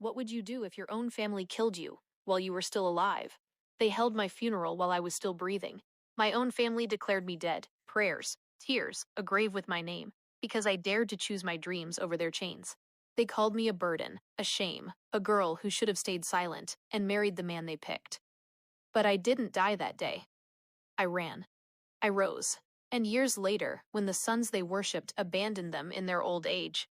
What would you do if your own family killed you while you were still alive? They held my funeral while I was still breathing. My own family declared me dead. Prayers, tears, a grave with my name, because I dared to choose my dreams over their chains. They called me a burden, a shame, a girl who should have stayed silent and married the man they picked. But I didn't die that day. I ran. I rose. And years later, when the sons they worshipped abandoned them in their old age,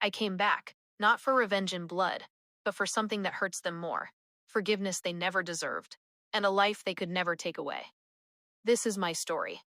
I came back, not for revenge in blood, but for something that hurts them more, forgiveness they never deserved, and a life they could never take away. This is my story,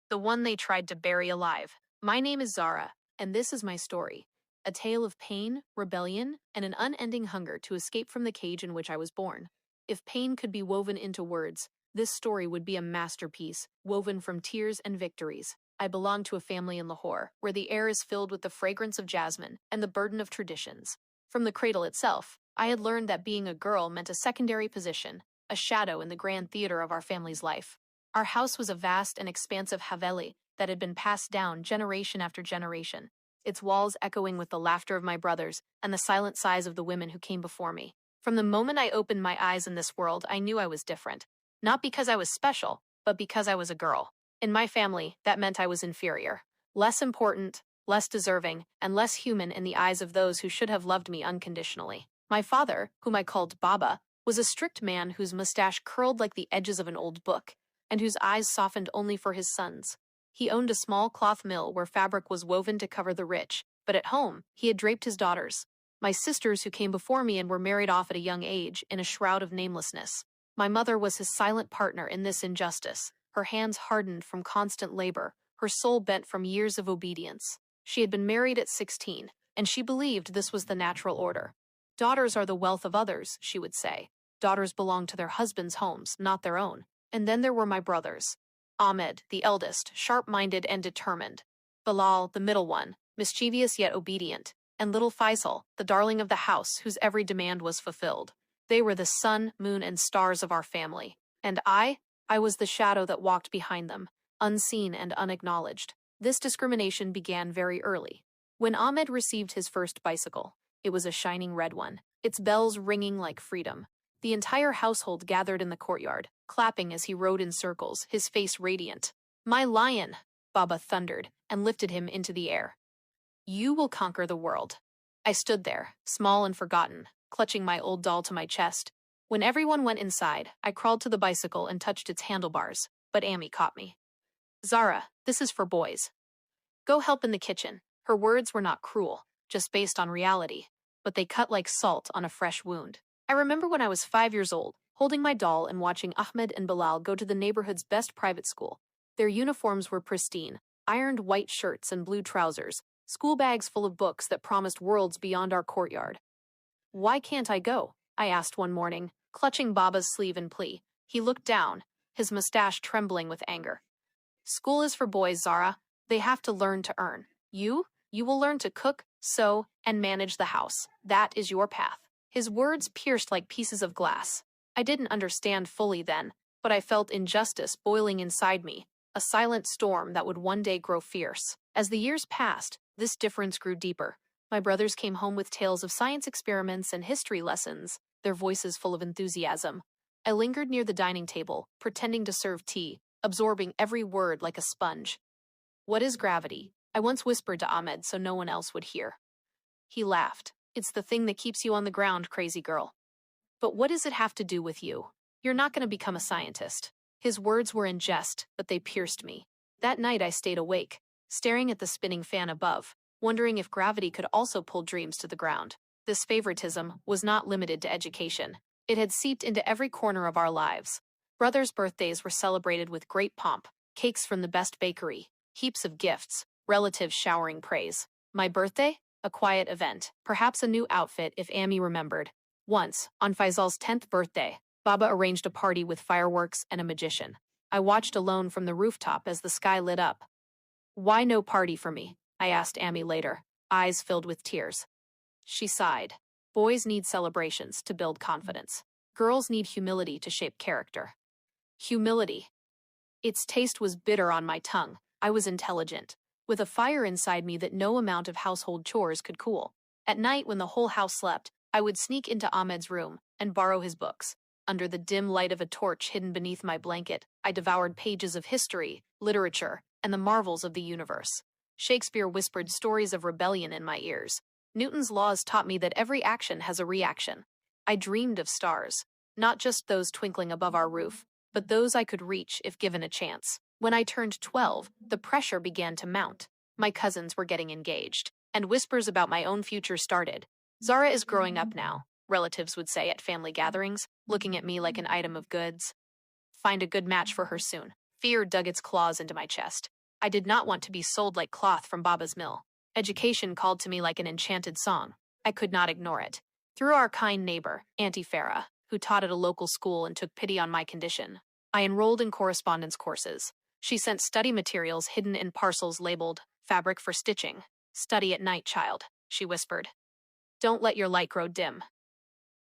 the one they tried to bury alive. My name is Zara, and this is my story, a tale of pain, rebellion, and an unending hunger to escape from the cage in which I was born. If pain could be woven into words, this story would be a masterpiece, woven from tears and victories. I belong to a family in Lahore, where the air is filled with the fragrance of jasmine and the burden of traditions. From the cradle itself, I had learned that being a girl meant a secondary position, a shadow in the grand theater of our family's life. Our house was a vast and expansive haveli that had been passed down generation after generation, its walls echoing with the laughter of my brothers and the silent sighs of the women who came before me. From the moment I opened my eyes in this world, I knew I was different. Not because I was special, but because I was a girl. In my family, that meant I was inferior, less important, less deserving, and less human in the eyes of those who should have loved me unconditionally. My father, whom I called Baba, was a strict man whose mustache curled like the edges of an old book, and whose eyes softened only for his sons. He owned a small cloth mill where fabric was woven to cover the rich, but at home, he had draped his daughters, my sisters who came before me and were married off at a young age, in a shroud of namelessness. My mother was his silent partner in this injustice, her hands hardened from constant labor, her soul bent from years of obedience. She had been married at 16, and she believed this was the natural order. Daughters are the wealth of others, she would say. Daughters belong to their husbands' homes, not their own. And then there were my brothers. Ahmed, the eldest, sharp-minded and determined. Bilal, the middle one, mischievous yet obedient. And little Faisal, the darling of the house, whose every demand was fulfilled. They were the sun, moon, and stars of our family. And I was the shadow that walked behind them, unseen and unacknowledged. This discrimination began very early. When Ahmed received his first bicycle, it was a shining red one, its bells ringing like freedom. The entire household gathered in the courtyard, clapping as he rode in circles, his face radiant. "My lion," Baba thundered, and lifted him into the air. "You will conquer the world." I stood there, small and forgotten, clutching my old doll to my chest. When everyone went inside, I crawled to the bicycle and touched its handlebars, but Amy caught me. "Zara, this is for boys. Go help in the kitchen." Her words were not cruel, just based on reality, but they cut like salt on a fresh wound. I remember when I was 5 years old, holding my doll and watching Ahmed and Bilal go to the neighborhood's best private school. Their uniforms were pristine, ironed white shirts and blue trousers, school bags full of books that promised worlds beyond our courtyard. "Why can't I go?" I asked one morning, clutching Baba's sleeve in plea. He looked down, his mustache trembling with anger. "School is for boys, Zara. They have to learn to earn. You will learn to cook, sew, and manage the house. That is your path." His words pierced like pieces of glass. I didn't understand fully then, but I felt injustice boiling inside me, a silent storm that would one day grow fierce. As the years passed, this difference grew deeper. My brothers came home with tales of science experiments and history lessons, their voices full of enthusiasm. I lingered near the dining table, pretending to serve tea, absorbing every word like a sponge. "What is gravity?" I once whispered to Ahmed so no one else would hear. He laughed. "It's the thing that keeps you on the ground, crazy girl." "But what does it have to do with you? You're not going to become a scientist." His words were in jest, but they pierced me. That night I stayed awake, staring at the spinning fan above, wondering if gravity could also pull dreams to the ground. This favoritism was not limited to education. It had seeped into every corner of our lives. Brothers' birthdays were celebrated with great pomp, cakes from the best bakery, heaps of gifts, relatives showering praise. My birthday? A quiet event, perhaps a new outfit if Amy remembered. Once, on Faisal's 10th birthday, Baba arranged a party with fireworks and a magician. I watched alone from the rooftop as the sky lit up. "Why no party for me?" I asked Amy later, eyes filled with tears. She sighed. "Boys need celebrations to build confidence. Girls need humility to shape character." Humility. Its taste was bitter on my tongue. I was intelligent, with a fire inside me that no amount of household chores could cool. At night, when the whole house slept, I would sneak into Ahmed's room and borrow his books. Under the dim light of a torch hidden beneath my blanket, I devoured pages of history, literature, and the marvels of the universe. Shakespeare whispered stories of rebellion in my ears. Newton's laws taught me that every action has a reaction. I dreamed of stars, not just those twinkling above our roof, but those I could reach if given a chance. When I turned 12, the pressure began to mount. My cousins were getting engaged, and whispers about my own future started. Zara is growing up now, relatives would say at family gatherings, looking at me like an item of goods. Find a good match for her soon. Fear dug its claws into my chest. I did not want to be sold like cloth from Baba's mill. Education called to me like an enchanted song. I could not ignore it. Through our kind neighbor, Auntie Farah, who taught at a local school and took pity on my condition, I enrolled in correspondence courses. She sent study materials hidden in parcels labeled, "Fabric for stitching." "Study at night, child," she whispered. "Don't let your light grow dim."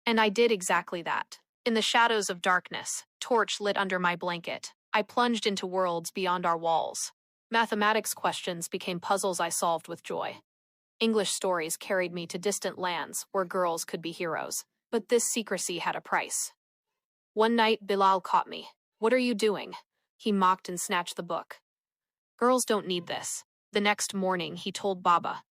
And I did exactly that. In the shadows of darkness, torch lit under my blanket, I plunged into worlds beyond our walls. Mathematics questions became puzzles I solved with joy. English stories carried me to distant lands where girls could be heroes. But this secrecy had a price. One night, Bilal caught me. "What are you doing?" He mocked and snatched the book. "Girls don't need this." The next morning, he told Baba.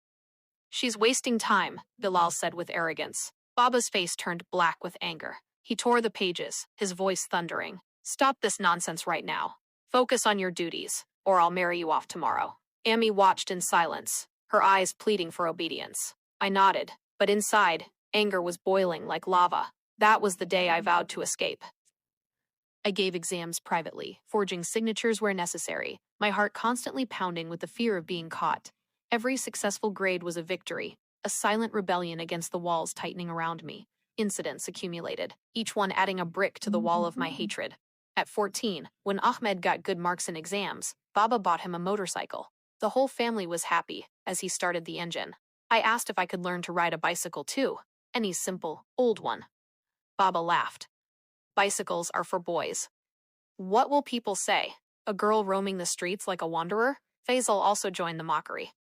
"She's wasting time," Bilal said with arrogance. Baba's face turned black with anger. He tore the pages, his voice thundering. "Stop this nonsense right now. Focus on your duties, or I'll marry you off tomorrow." Amy watched in silence, her eyes pleading for obedience. I nodded, but inside, anger was boiling like lava. That was the day I vowed to escape. I gave exams privately, forging signatures where necessary, my heart constantly pounding with the fear of being caught. Every successful grade was a victory, a silent rebellion against the walls tightening around me. Incidents accumulated, each one adding a brick to the wall of my hatred. At 14, when Ahmed got good marks in exams, Baba bought him a motorcycle. The whole family was happy as he started the engine. I asked if I could learn to ride a bicycle too, any simple, old one. Baba laughed. "Bicycles are for boys." "What will people say? A girl roaming the streets like a wanderer?" Faisal also joined the mockery.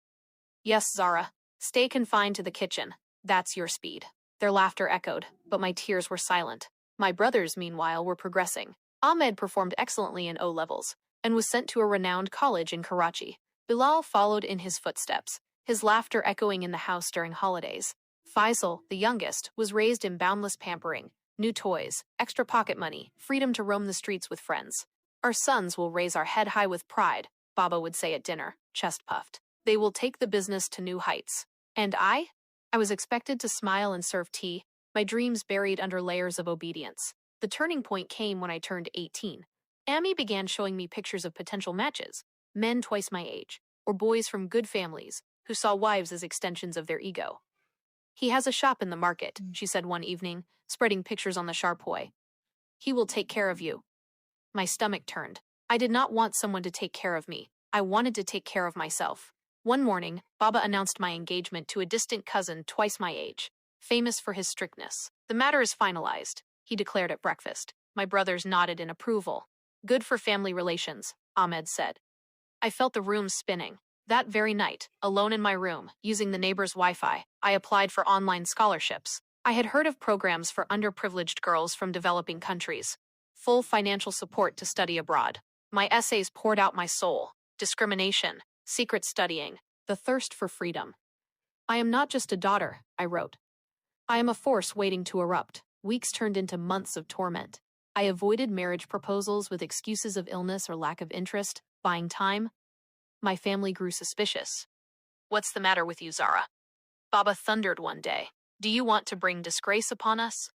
"Yes, Zara. Stay confined to the kitchen. That's your speed." Their laughter echoed, but my tears were silent. My brothers, meanwhile, were progressing. Ahmed performed excellently in O-levels and was sent to a renowned college in Karachi. Bilal followed in his footsteps, his laughter echoing in the house during holidays. Faisal, the youngest, was raised in boundless pampering, new toys, extra pocket money, freedom to roam the streets with friends. "Our sons will raise our head high with pride," Baba would say at dinner, chest puffed. "They will take the business to new heights." And I? I was expected to smile and serve tea, my dreams buried under layers of obedience. The turning point came when I turned 18. Amy began showing me pictures of potential matches, men twice my age, or boys from good families who saw wives as extensions of their ego. "He has a shop in the market," she said one evening, spreading pictures on the charpoy. "He will take care of you." My stomach turned. I did not want someone to take care of me. I wanted to take care of myself. One morning, Baba announced my engagement to a distant cousin twice my age, famous for his strictness. "The matter is finalized," he declared at breakfast. My brothers nodded in approval. "Good for family relations," Ahmed said. I felt the room spinning. That very night, alone in my room, using the neighbor's Wi-Fi, I applied for online scholarships. I had heard of programs for underprivileged girls from developing countries. Full financial support to study abroad. My essays poured out my soul. Discrimination, secret studying, the thirst for freedom. "I am not just a daughter," I wrote. "I am a force waiting to erupt." Weeks turned into months of torment. I avoided marriage proposals with excuses of illness or lack of interest, buying time. My family grew suspicious. "What's the matter with you, Zara?" Baba thundered one day. "Do you want to bring disgrace upon us?"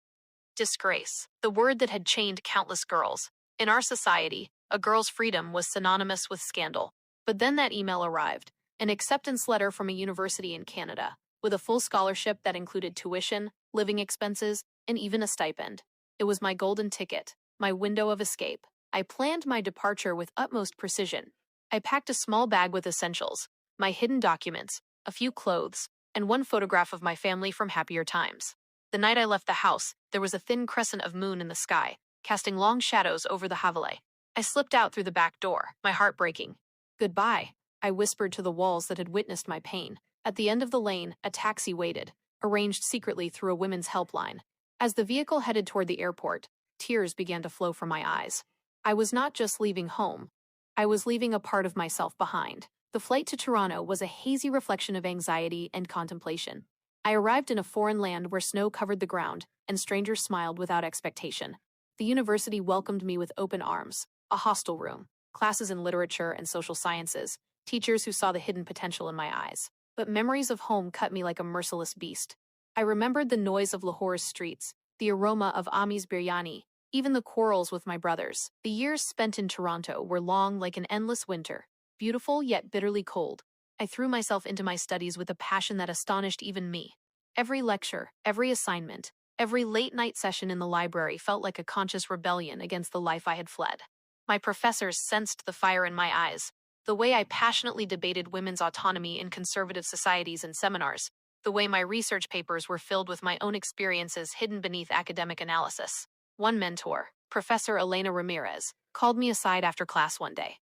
Disgrace, the word that had chained countless girls. In our society, a girl's freedom was synonymous with scandal. But then that email arrived, an acceptance letter from a university in Canada, with a full scholarship that included tuition, living expenses, and even a stipend. It was my golden ticket, my window of escape. I planned my departure with utmost precision. I packed a small bag with essentials, my hidden documents, a few clothes, and one photograph of my family from happier times. The night I left the house, there was a thin crescent of moon in the sky, casting long shadows over the Havelet. I slipped out through the back door, my heart breaking. "Goodbye," I whispered to the walls that had witnessed my pain. At the end of the lane, a taxi waited. arranged secretly through a women's helpline. As the vehicle headed toward the airport, tears began to flow from my eyes. I was not just leaving home. I was leaving a part of myself behind. The flight to Toronto was a hazy reflection of anxiety and contemplation. I arrived in a foreign land where snow covered the ground, and strangers smiled without expectation. The university welcomed me with open arms, a hostel room, classes in literature and social sciences, teachers who saw the hidden potential in my eyes. But memories of home cut me like a merciless beast. I remembered the noise of Lahore's streets, the aroma of Ami's biryani, even the quarrels with my brothers. The years spent in Toronto were long like an endless winter, beautiful yet bitterly cold. I threw myself into my studies with a passion that astonished even me. Every lecture, every assignment, every late-night session in the library felt like a conscious rebellion against the life I had fled. My professors sensed the fire in my eyes, the way I passionately debated women's autonomy in conservative societies and seminars, the way my research papers were filled with my own experiences hidden beneath academic analysis. One mentor, Professor Elena Ramirez, called me aside after class one day.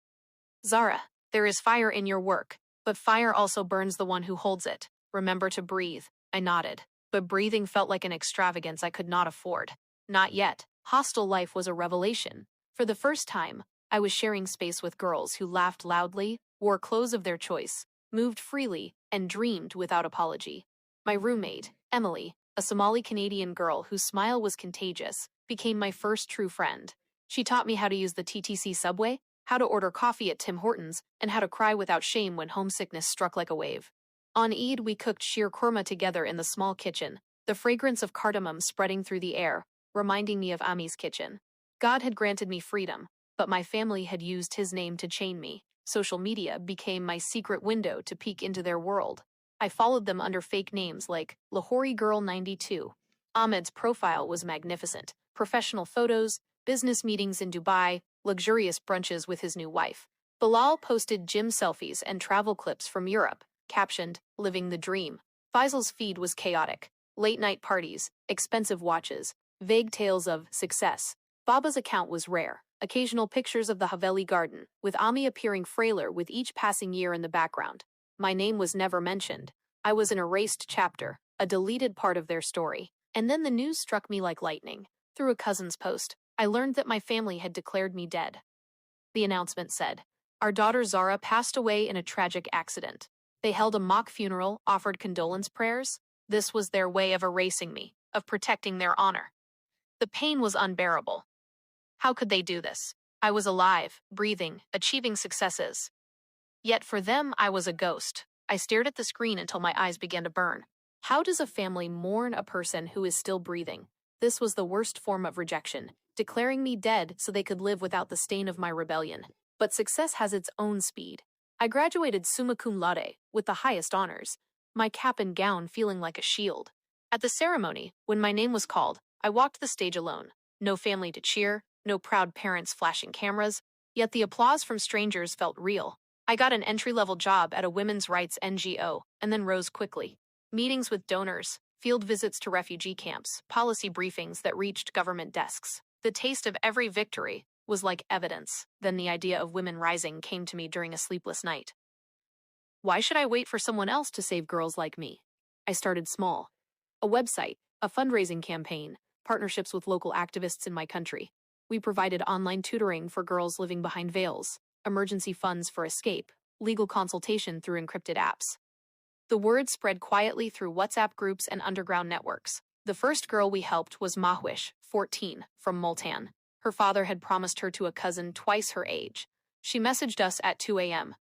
"Zara, there is fire in your work, but fire also burns the one who holds it. Remember to breathe." I nodded, but breathing felt like an extravagance I could not afford. Not yet. Hostel life was a revelation. For the first time, I was sharing space with girls who laughed loudly, wore clothes of their choice, moved freely, and dreamed without apology. My roommate, Emily, a Somali-Canadian girl whose smile was contagious, became my first true friend. She taught me how to use the TTC subway, how to order coffee at Tim Hortons, and how to cry without shame when homesickness struck like a wave. On Eid, we cooked sheer korma together in the small kitchen, the fragrance of cardamom spreading through the air, reminding me of Ami's kitchen. God had granted me freedom, but my family had used his name to chain me. Social media became my secret window to peek into their world. I followed them under fake names like Lahori Girl 92. Ahmed's profile was magnificent. Professional photos, business meetings in Dubai, luxurious brunches with his new wife. Bilal posted gym selfies and travel clips from Europe, captioned, "Living the dream." Faisal's feed was chaotic. Late-night parties, expensive watches, vague tales of success. Baba's account was rare. Occasional pictures of the Haveli garden, with Ami appearing frailer with each passing year in the background. My name was never mentioned. I was an erased chapter, a deleted part of their story. And then the news struck me like lightning. Through a cousin's post, I learned that my family had declared me dead. The announcement said, "Our daughter Zara passed away in a tragic accident." They held a mock funeral, offered condolence prayers. This was their way of erasing me, of protecting their honor. The pain was unbearable. How could they do this? I was alive, breathing, achieving successes. Yet for them, I was a ghost. I stared at the screen until my eyes began to burn. How does a family mourn a person who is still breathing? This was the worst form of rejection, declaring me dead so they could live without the stain of my rebellion. But success has its own speed. I graduated summa cum laude, with the highest honors, my cap and gown feeling like a shield. At the ceremony, when my name was called, I walked the stage alone. No family to cheer, no proud parents flashing cameras, yet the applause from strangers felt real. I got an entry-level job at a women's rights NGO, and then rose quickly. Meetings with donors, field visits to refugee camps, policy briefings that reached government desks. The taste of every victory was like evidence. Then the idea of women rising came to me during a sleepless night. Why should I wait for someone else to save girls like me? I started small. A website, a fundraising campaign, partnerships with local activists in my country. We provided online tutoring for girls living behind veils, emergency funds for escape, legal consultation through encrypted apps. The word spread quietly through WhatsApp groups and underground networks. The first girl we helped was Mahwish, 14, from Multan. Her father had promised her to a cousin twice her age. She messaged us at 2 a.m.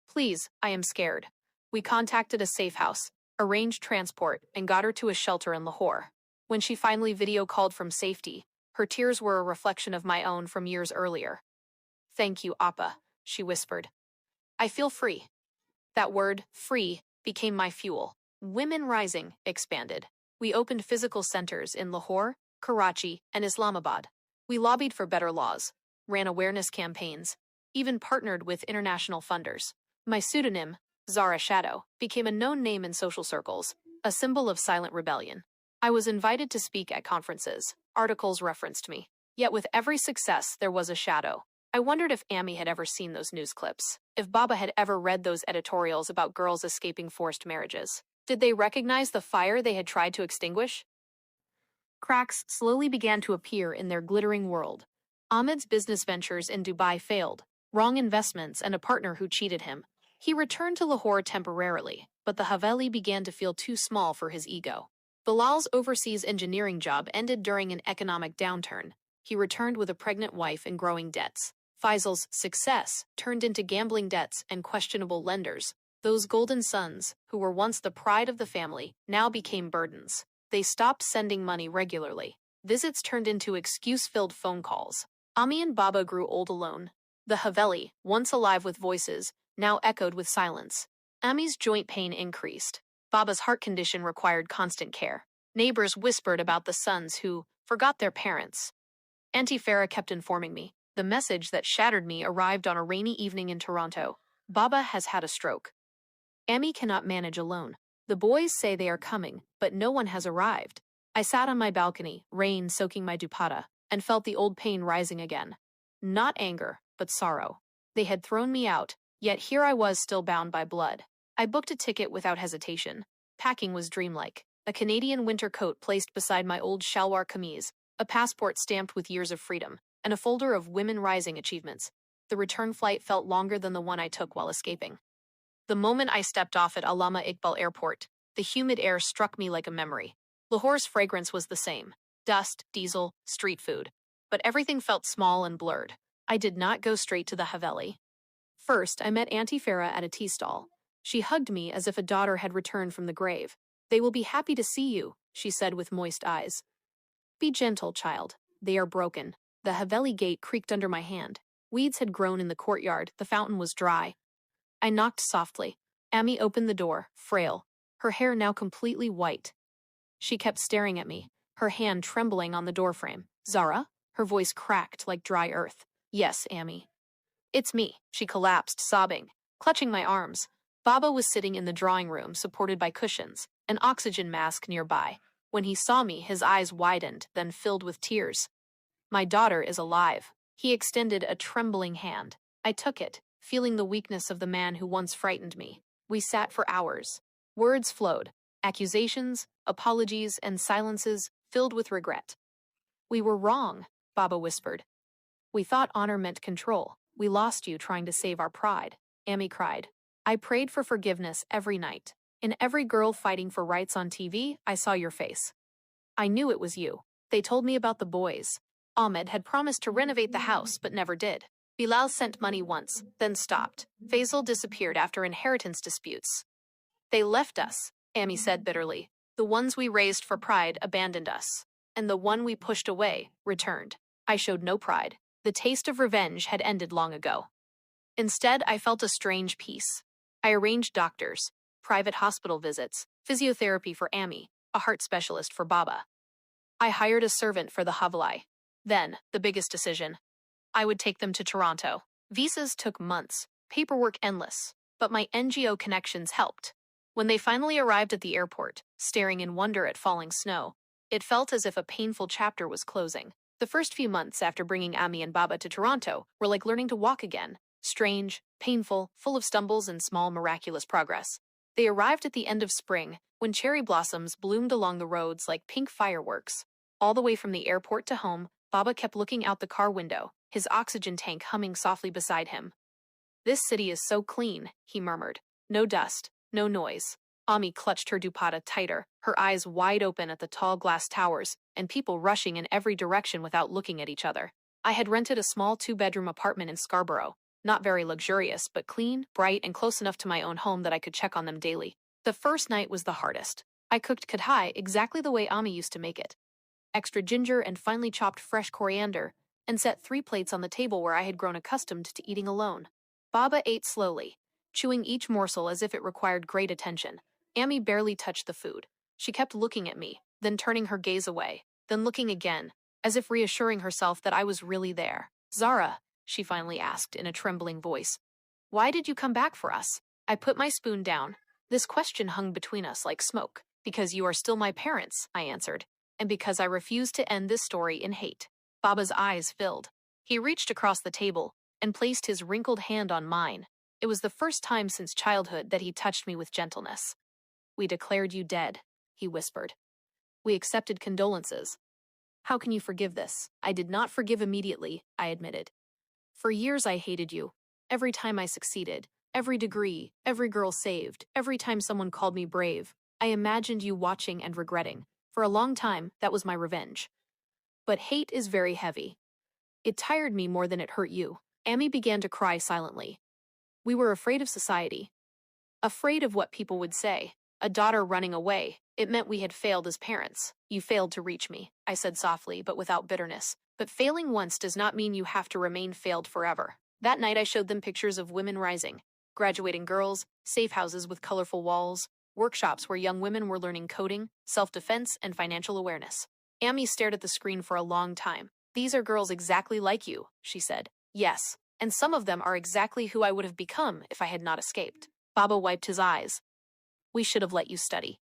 "Please, I am scared." We contacted a safe house, arranged transport, and got her to a shelter in Lahore. When she finally video called from safety, her tears were a reflection of my own from years earlier. "Thank you, Appa," she whispered. "I feel free." That word, free, became my fuel. Women Rising expanded. We opened physical centers in Lahore, Karachi, and Islamabad. We lobbied for better laws, ran awareness campaigns, even partnered with international funders. My pseudonym, Zara Shadow, became a known name in social circles, a symbol of silent rebellion. I was invited to speak at conferences. Articles referenced me. Yet with every success, there was a shadow. I wondered if Amy had ever seen those news clips, if Baba had ever read those editorials about girls escaping forced marriages. Did they recognize the fire they had tried to extinguish? Cracks slowly began to appear in their glittering world. Ahmed's business ventures in Dubai failed, wrong investments and a partner who cheated him. He returned to Lahore temporarily, but the Haveli began to feel too small for his ego. Bilal's overseas engineering job ended during an economic downturn. He returned with a pregnant wife and growing debts. Faisal's success turned into gambling debts and questionable lenders. Those golden sons, who were once the pride of the family, now became burdens. They stopped sending money regularly. Visits turned into excuse-filled phone calls. Ami and Baba grew old alone. The Haveli, once alive with voices, now echoed with silence. Ami's joint pain increased. Baba's heart condition required constant care. Neighbors whispered about the sons who forgot their parents. Auntie Farah kept informing me. The message that shattered me arrived on a rainy evening in Toronto. Baba has had a stroke. Ami cannot manage alone. The boys say they are coming, but no one has arrived. I sat on my balcony, rain soaking my dupatta, and felt the old pain rising again. Not anger, but sorrow. They had thrown me out, yet here I was still bound by blood. I booked a ticket without hesitation. Packing was dreamlike. A Canadian winter coat placed beside my old shalwar kameez, a passport stamped with years of freedom, and a folder of women rising achievements. The return flight felt longer than the one I took while escaping. The moment I stepped off at Allama Iqbal Airport, the humid air struck me like a memory. Lahore's fragrance was the same: dust, diesel, street food. But everything felt small and blurred. I did not go straight to the Haveli. First, I met Auntie Farah at a tea stall. She hugged me as if a daughter had returned from the grave. "They will be happy to see you," she said with moist eyes. "Be gentle, child. They are broken." The Haveli gate creaked under my hand. Weeds had grown in the courtyard. The fountain was dry. I knocked softly. Ami opened the door, frail, her hair now completely white. She kept staring at me, her hand trembling on the doorframe. "Zara?" Her voice cracked like dry earth. "Yes, Ami." "It's me." She collapsed, sobbing, clutching my arms. Baba was sitting in the drawing room, supported by cushions, an oxygen mask nearby. When he saw me, his eyes widened, then filled with tears. "My daughter is alive." He extended a trembling hand. I took it, feeling the weakness of the man who once frightened me. We sat for hours. Words flowed, accusations, apologies, and silences filled with regret. "We were wrong," Baba whispered. "We thought honor meant control. We lost you trying to save our pride," Ami cried. "I prayed for forgiveness every night. In every girl fighting for rights on TV, I saw your face. I knew it was you." They told me about the boys. Ahmed had promised to renovate the house, but never did. Bilal sent money once, then stopped. Faisal disappeared after inheritance disputes. "They left us," Ami said bitterly. "The ones we raised for pride abandoned us. And the one we pushed away returned." I showed no pride. The taste of revenge had ended long ago. Instead, I felt a strange peace. I arranged doctors, private hospital visits, physiotherapy for Ami, a heart specialist for Baba. I hired a servant for the Haveli. Then, the biggest decision. I would take them to Toronto. Visas took months, paperwork endless, but my NGO connections helped. When they finally arrived at the airport, staring in wonder at falling snow, it felt as if a painful chapter was closing. The first few months after bringing Ami and Baba to Toronto were like learning to walk again. Strange, painful, full of stumbles and small miraculous progress. They arrived at the end of spring, when cherry blossoms bloomed along the roads like pink fireworks. All the way from the airport to home, Baba kept looking out the car window, his oxygen tank humming softly beside him. "This city is so clean," he murmured. "No dust, no noise." Ami clutched her dupatta tighter, her eyes wide open at the tall glass towers, and people rushing in every direction without looking at each other. I had rented a small 2-bedroom apartment in Scarborough, not very luxurious, but clean, bright, and close enough to my own home that I could check on them daily. The first night was the hardest. I cooked kadhai exactly the way Ami used to make it. Extra ginger and finely chopped fresh coriander, and set 3 plates on the table where I had grown accustomed to eating alone. Baba ate slowly, chewing each morsel as if it required great attention. Ami barely touched the food. She kept looking at me, then turning her gaze away, then looking again, as if reassuring herself that I was really there. "Zara," she finally asked in a trembling voice, "why did you come back for us?" I put my spoon down. This question hung between us like smoke. "Because you are still my parents," I answered, "and because I refuse to end this story in hate." Baba's eyes filled. He reached across the table and placed his wrinkled hand on mine. It was the first time since childhood that he touched me with gentleness. We declared you dead, he whispered. We accepted condolences. How can you forgive this? I did not forgive immediately, I admitted. For years I hated you. Every time I succeeded, every degree, every girl saved, every time someone called me brave, I imagined you watching and regretting. For a long time, that was my revenge. But hate is very heavy. It tired me more than it hurt you. Amy began to cry silently. We were afraid of society. Afraid of what people would say. A daughter running away. It meant we had failed as parents. You failed to reach me, I said softly, but without bitterness. But failing once does not mean you have to remain failed forever. That night I showed them pictures of women rising. Graduating girls, safe houses with colorful walls, workshops where young women were learning coding, self-defense, and financial awareness. Amy stared at the screen for a long time. These are girls exactly like you, she said. Yes, and some of them are exactly who I would have become if I had not escaped. Baba wiped his eyes. We should have let you study.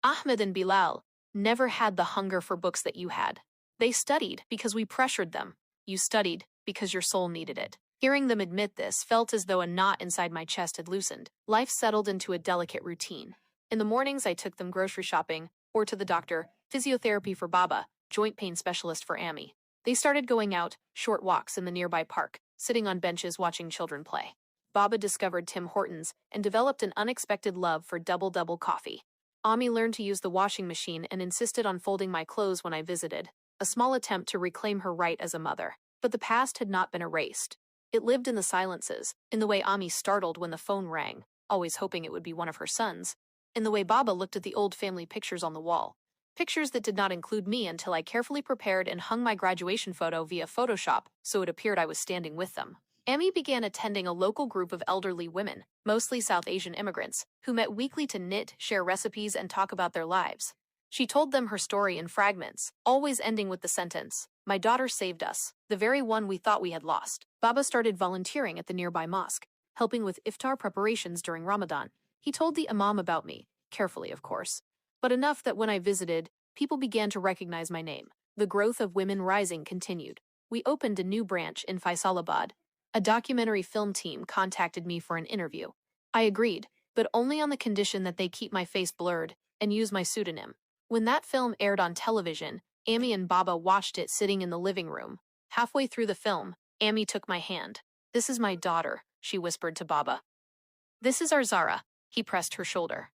Ahmed and Bilal never had the hunger for books that you had. They studied because we pressured them. You studied because your soul needed it. Hearing them admit this felt as though a knot inside my chest had loosened. Life settled into a delicate routine. In the mornings, I took them grocery shopping or to the doctor, physiotherapy for Baba, joint pain specialist for Amy. They started going out, short walks in the nearby park, sitting on benches watching children play. Baba discovered Tim Hortons and developed an unexpected love for double-double coffee. Ami learned to use the washing machine and insisted on folding my clothes when I visited, a small attempt to reclaim her right as a mother. But the past had not been erased. It lived in the silences, in the way Ami startled when the phone rang, always hoping it would be one of her sons, in the way Baba looked at the old family pictures on the wall. Pictures that did not include me until I carefully prepared and hung my graduation photo via Photoshop so it appeared I was standing with them. Amy began attending a local group of elderly women, mostly South Asian immigrants, who met weekly to knit, share recipes, and talk about their lives. She told them her story in fragments, always ending with the sentence, "My daughter saved us, the very one we thought we had lost." Baba started volunteering at the nearby mosque, helping with iftar preparations during Ramadan. He told the imam about me, carefully of course, but enough that when I visited, people began to recognize my name. The growth of Women Rising continued. We opened a new branch in Faisalabad. A documentary film team contacted me for an interview. I agreed, but only on the condition that they keep my face blurred and use my pseudonym. When that film aired on television, Amy and Baba watched it sitting in the living room. Halfway through the film, Amy took my hand. "This is my daughter," she whispered to Baba. "This is our Zara," he pressed her shoulder.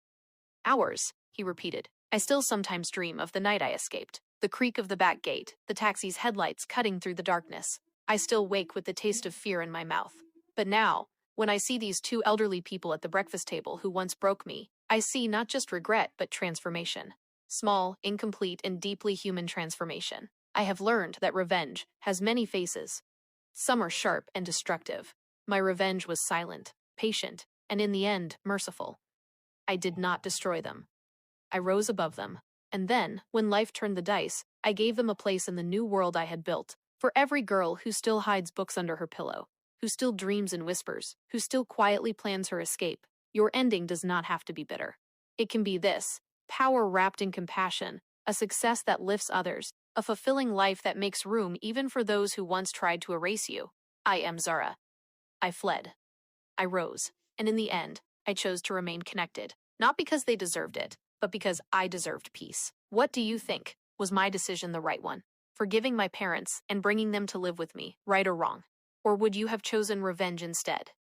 "Ours," he repeated. I still sometimes dream of the night I escaped, the creak of the back gate, the taxi's headlights cutting through the darkness. I still wake with the taste of fear in my mouth. But now, when I see these two elderly people at the breakfast table who once broke me, I see not just regret but transformation. Small, incomplete, and deeply human transformation. I have learned that revenge has many faces. Some are sharp and destructive. My revenge was silent, patient, and in the end, merciful. I did not destroy them. I rose above them. And then, when life turned the dice, I gave them a place in the new world I had built. For every girl who still hides books under her pillow, who still dreams in whispers, who still quietly plans her escape, your ending does not have to be bitter. It can be this: power wrapped in compassion, a success that lifts others, a fulfilling life that makes room even for those who once tried to erase you. I am Zara. I fled. I rose. And in the end, I chose to remain connected. Not because they deserved it, but because I deserved peace. What do you think? Was my decision the right one? Forgiving my parents and bringing them to live with me, right or wrong? Or would you have chosen revenge instead?